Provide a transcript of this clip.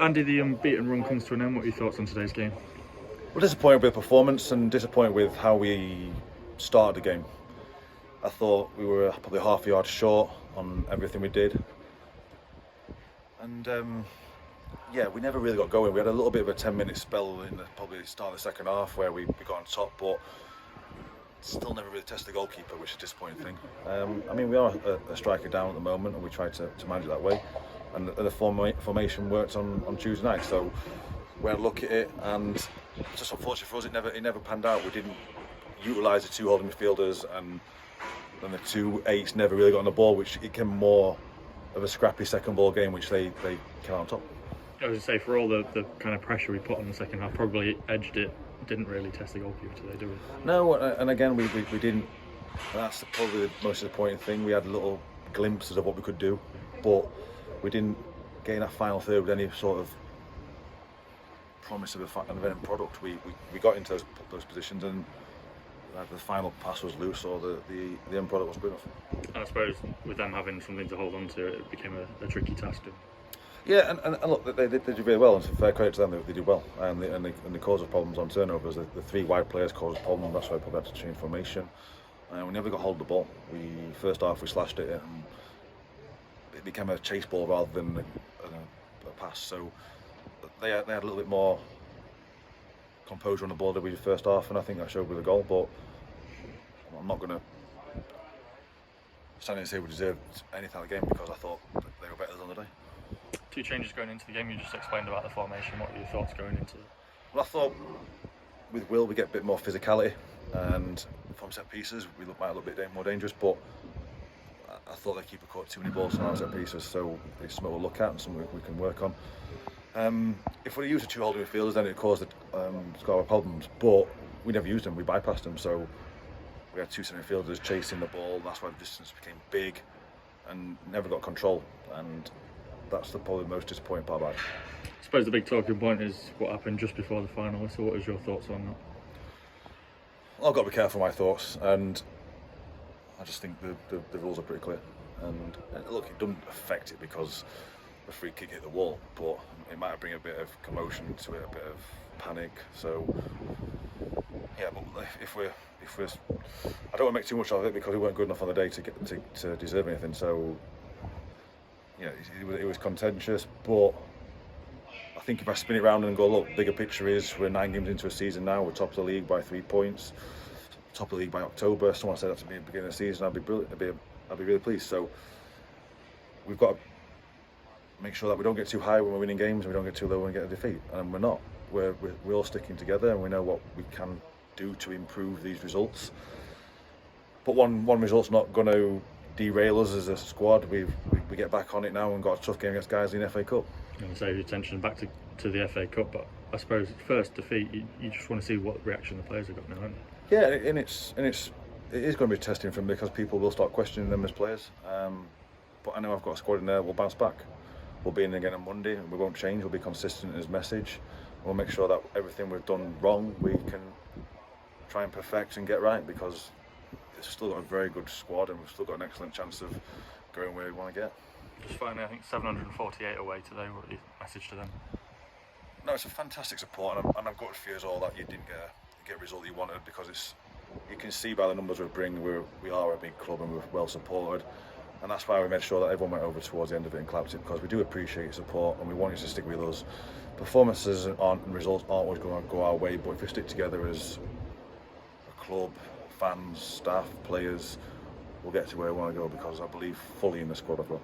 Andy, the unbeaten run comes to an end. What are your thoughts on today's game? Well, disappointed with the performance and disappointed with how we started the game. I thought we were probably half a yard short on everything we did. And we never really got going. We had a little bit of a 10-minute spell in the probably start of the second half where we got on top, but still never really tested the goalkeeper, which is a disappointing thing. We are a striker down at the moment, and we tried to manage it that way. And the formation worked on Tuesday night, so we had a look at it, and just unfortunately for us, it never panned out. We didn't utilise the two holding midfielders, and the two eights never really got on the ball, which it became more of a scrappy second ball game, which they came out on top. I was going to say, for all the kind of pressure we put on the second half, probably edged it. Didn't really test the goalkeeper today, do we? No, and again, we didn't. That's probably the most disappointing thing. We had little glimpses of what we could do, but we didn't get in that final third with any sort of promise of an end product. We got into those positions, and the final pass was loose, or the end product was good enough. And I suppose with them having something to hold on to, it became a tricky task. Yeah, and look, they did really well, and it's fair credit to them, they did well, and they caused us problems on turnovers. The three wide players caused us problems. That's why we probably had to change formation. We never got hold of the ball. First half we slashed it, and it became a chase ball rather than a pass. So they had a little bit more composure on the ball than we did first half, and I think that showed with the goal. But I'm not going to stand and say we deserved anything out of the game, because I thought they were better on the day. Two changes going into the game. You just explained about the formation. What were your thoughts going into it? Well, I thought with Will we get a bit more physicality, and from set pieces we might look a bit more dangerous, but I thought the keeper caught too many balls on our set pieces, so it's something we'll look at and something we can work on. If we used the two holding midfielders, then it caused Scarborough problems, but we never used them. We bypassed them, so we had two centre midfielders chasing the ball. That's why the distance became big and never got control, and that's probably the most disappointing part about it. I suppose the big talking point is what happened just before the final. So what is your thoughts on that? Well, I've got to be careful with my thoughts, and I just think the rules are pretty clear. And look, it doesn't affect it because the free kick hit the wall, but it might bring a bit of commotion to it, a bit of panic. So yeah, but if we're I don't want to make too much of it because we weren't good enough on the day to deserve anything. So yeah, it was contentious, but I think if I spin it around and go, look, bigger picture is we're 9 games into a season now, we're top of the league by 3 points, top of the league by October. Someone said that to me at the beginning of the season, I'd be really pleased. So we've got to make sure that we don't get too high when we're winning games and we don't get too low when we get a defeat, and we're not. We're all sticking together, and we know what we can do to improve these results. But one result's not going to derail us as a squad. We get back on it now and got a tough game against guys in the FA Cup. I'm going to save your attention back to the FA Cup, but I suppose first defeat, you just want to see what reaction the players have got now, haven't you? Yeah, and it is going to be testing for them because people will start questioning them as players. But I know I've got a squad in there. We'll bounce back. We'll be in again on Monday, and we won't change. We'll be consistent in his message. We'll make sure that everything we've done wrong we can try and perfect and get right, because it's still got a very good squad and we've still got an excellent chance of going where we want to get. Just finally, I think 748 away today. What your message to them? No, it's a fantastic support, and I've got to fear as all that you didn't get a result you wanted, because you can see by the numbers we bring we are a big club and we're well supported, and that's why we made sure that everyone went over towards the end of it and clapped it, because we do appreciate your support and we want you to stick with us. Performances and results aren't always going to go our way, but if we stick together as a club, fans, staff, players, we'll get to where we want to go, because I believe fully in the squad I've got.